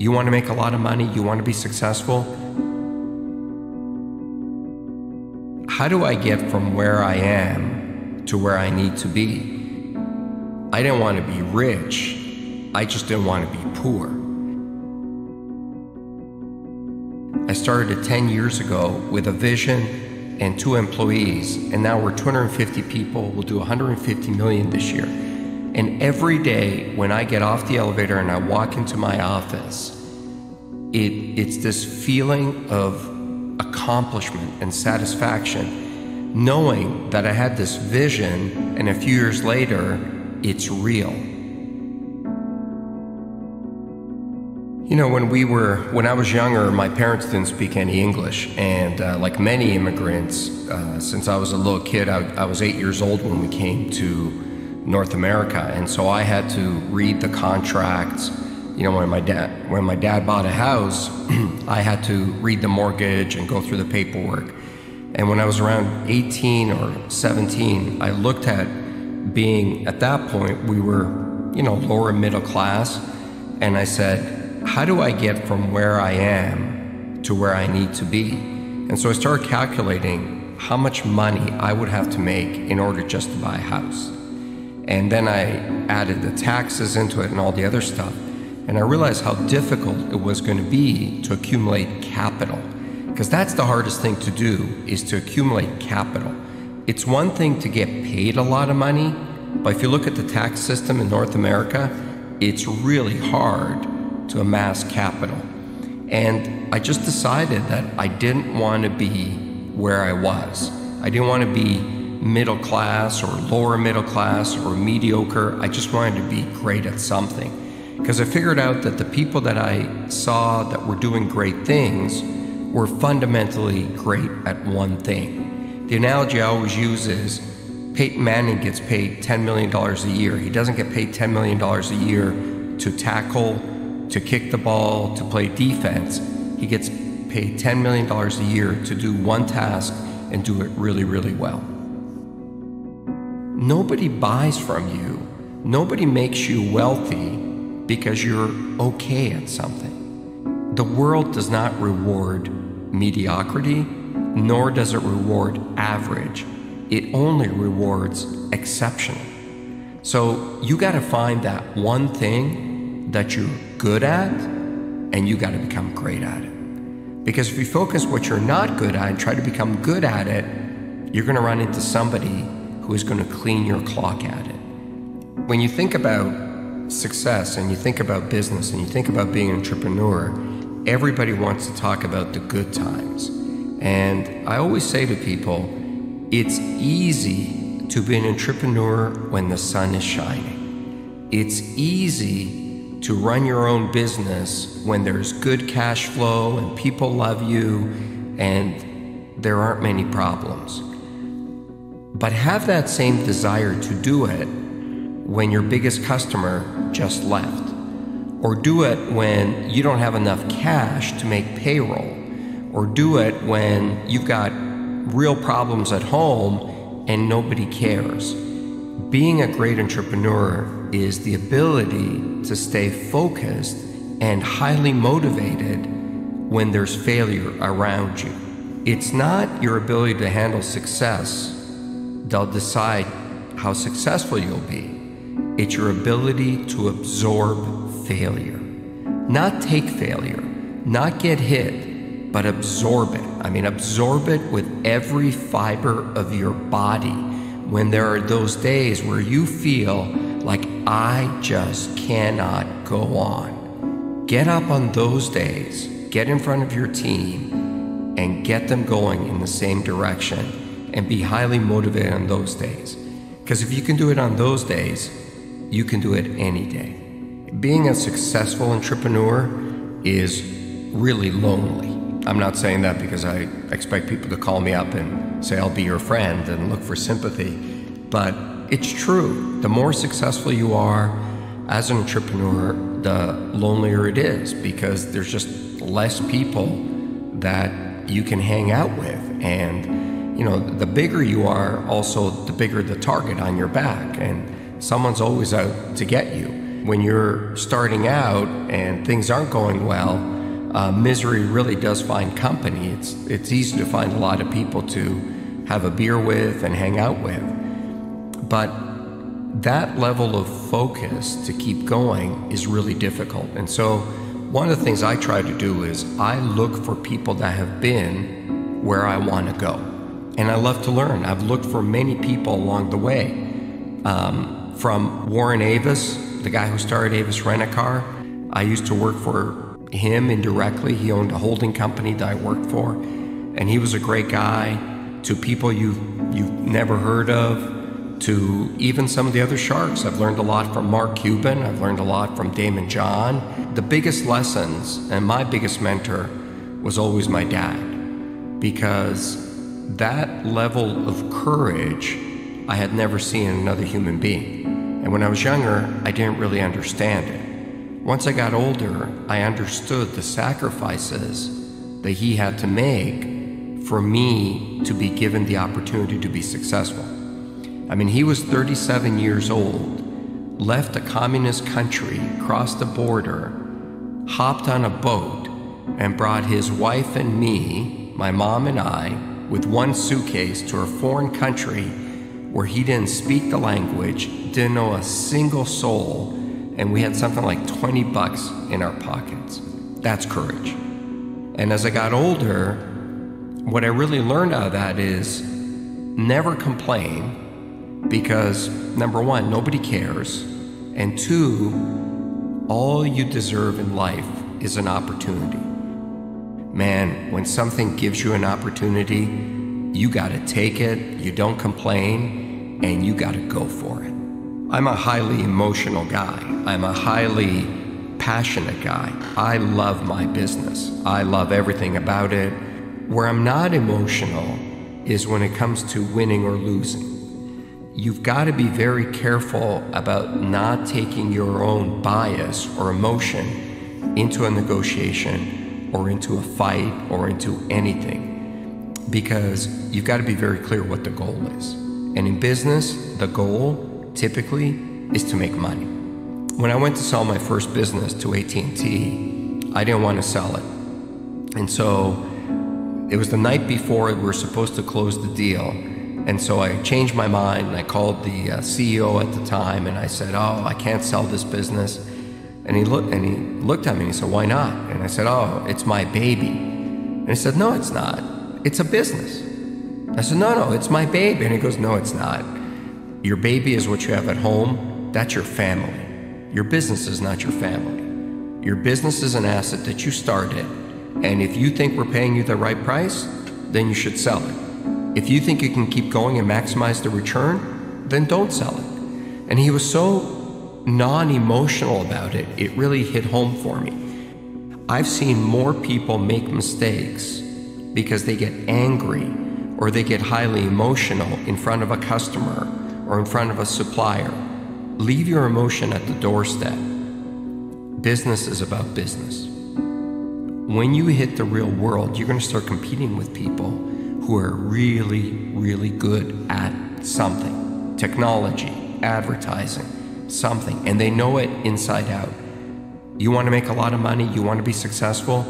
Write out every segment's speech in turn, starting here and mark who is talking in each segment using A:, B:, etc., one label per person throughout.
A: You want to make a lot of money? You want to be successful? How do I get from where I am to where I need to be? I didn't want to be rich. I just didn't want to be poor. I started 10 years ago with a vision and 2 employees, and now we're 250 people. We'll do 150 million this year. And every day when I get off the elevator and I walk into my office, it's this feeling of accomplishment and satisfaction, knowing that I had this vision and a few years later, it's real. You know, when I was younger, my parents didn't speak any English, and like many immigrants, since I was a little kid, I was 8 years old when we came to North America, and so I had to read the contracts. You know, when my dad bought a house, I had to read the mortgage and go through the paperwork. And when I was around 18 or 17, I looked at being, at that point, we were, you know, lower middle class, and I said, how do I get from where I am to where I need to be? And so I started calculating how much money I would have to make in order just to buy a house. And then I added the taxes into it and all the other stuff. And I realized how difficult it was going to be to accumulate capital. Because that's the hardest thing to do, is to accumulate capital. It's one thing to get paid a lot of money, but if you look at the tax system in North America, it's really hard to amass capital. And I just decided that I didn't want to be where I was. I didn't want to be middle class or lower middle class or mediocre. I just wanted to be great at something. Because I figured out that the people that I saw that were doing great things were fundamentally great at one thing. The analogy I always use is Peyton Manning gets paid $10 million a year. He doesn't get paid $10 million a year to tackle, to kick the ball, to play defense. He gets paid $10 million a year to do one task and do it really, really well. Nobody buys from you. Nobody makes you wealthy because you're okay at something. The world does not reward mediocrity, nor does it reward average. It only rewards exceptional. So you got to find that one thing that you're good at, and you got to become great at it. Because if you focus what you're not good at and try to become good at it, you're going to run into somebody who is going to clean your clock at it. When you think about success and you think about business and you think about being an entrepreneur, everybody wants to talk about the good times. And I always say to people, it's easy to be an entrepreneur when the sun is shining. It's easy to run your own business when there's good cash flow and people love you and there aren't many problems. But have that same desire to do it when your biggest customer just left, or do it when you don't have enough cash to make payroll, or do it when you've got real problems at home and nobody cares. Being a great entrepreneur is the ability to stay focused and highly motivated when there's failure around you. It's not your ability to handle success that'll decide how successful you'll be. It's your ability to absorb failure. Not take failure, not get hit, but absorb it. I mean, absorb it with every fiber of your body. When there are those days where you feel like, I just cannot go on. Get up on those days, get in front of your team, and get them going in the same direction, and be highly motivated on those days. Because if you can do it on those days, you can do it any day. Being a successful entrepreneur is really lonely. I'm not saying that because I expect people to call me up and say, I'll be your friend and look for sympathy. But it's true. The more successful you are as an entrepreneur, the lonelier it is, because there's just less people that you can hang out with. And, you know, the bigger you are, also the bigger the target on your back. And someone's always out to get you. when you're starting out and things aren't going well, misery really does find company. It's easy to find a lot of people to have a beer with and hang out with. But that level of focus to keep going is really difficult. And so one of the things I try to do is I look for people that have been where I want to go. And I love to learn. I've looked for many people along the way. From Warren Avis, the guy who started Avis Rent-A-Car. I used to work for him indirectly. He owned a holding company that I worked for. And he was a great guy. To people you've never heard of, to even some of the other sharks. I've learned a lot from Mark Cuban. I've learned a lot from Damon John. The biggest lessons, and my biggest mentor, was always my dad. Because that level of courage I had never seen in another human being. And when I was younger, I didn't really understand it. Once I got older, I understood the sacrifices that he had to make for me to be given the opportunity to be successful. I mean, he was 37 years old, left a communist country, crossed the border, hopped on a boat, and brought his wife and me, my mom and I, with one suitcase to a foreign country where he didn't speak the language, didn't know a single soul, and we had something like $20 in our pockets. That's courage. And as I got older, what I really learned out of that is never complain, because number one, nobody cares, and two, all you deserve in life is an opportunity. Man, when something gives you an opportunity, you gotta take it, you don't complain, and you gotta go for it. I'm a highly emotional guy. I'm a highly passionate guy. I love my business. I love everything about it. Where I'm not emotional is when it comes to winning or losing. You've got to be very careful about not taking your own bias or emotion into a negotiation or into a fight or into anything, because you've got to be very clear what the goal is. And in business, the goal typically is to make money. When I went to sell my first business to AT&T, I didn't want to sell it. And so it was the night before we were supposed to close the deal. And so I changed my mind and I called the CEO at the time and I said, "Oh, I can't sell this business." And he looked at me and he said, "Why not?" And I said, "Oh, it's my baby." And he said, "No, it's not. It's a business." I said, No, it's my baby." And he goes, "No, it's not. Your baby is what you have at home. That's your family. Your business is not your family. Your business is an asset that you started. And if you think we're paying you the right price, then you should sell it. If you think you can keep going and maximize the return, then don't sell it." And he was so non-emotional about it, it really hit home for me. I've seen more people make mistakes because they get angry or they get highly emotional in front of a customer or in front of a supplier. Leave your emotion at the doorstep. Business is about business. When you hit the real world, you're going to start competing with people who are really, really good at something. Technology, advertising, something. And they know it inside out. You want to make a lot of money, you want to be successful,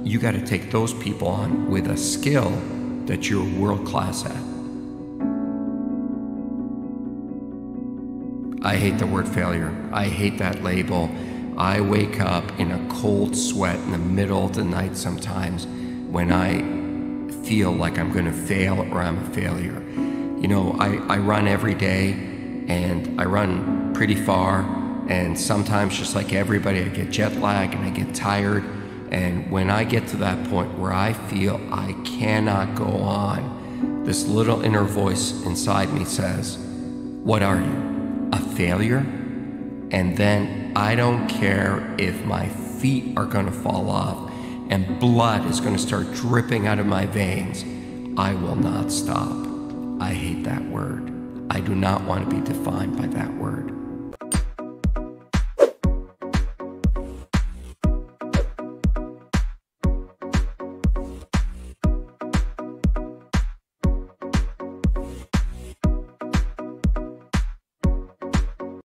A: you got to take those people on with a skill that you're world class at. I hate the word failure. I hate that label. I wake up in a cold sweat in the middle of the night sometimes when I feel like I'm going to fail or I'm a failure. You know, I run every day and I run pretty far, and sometimes, just like everybody, I get jet lag and I get tired. And when I get to that point where I feel I cannot go on, this little inner voice inside me says, "What are you, a failure?" And then I don't care if my feet are going to fall off and blood is going to start dripping out of my veins. I will not stop. I hate that word. I do not want to be defined by that word.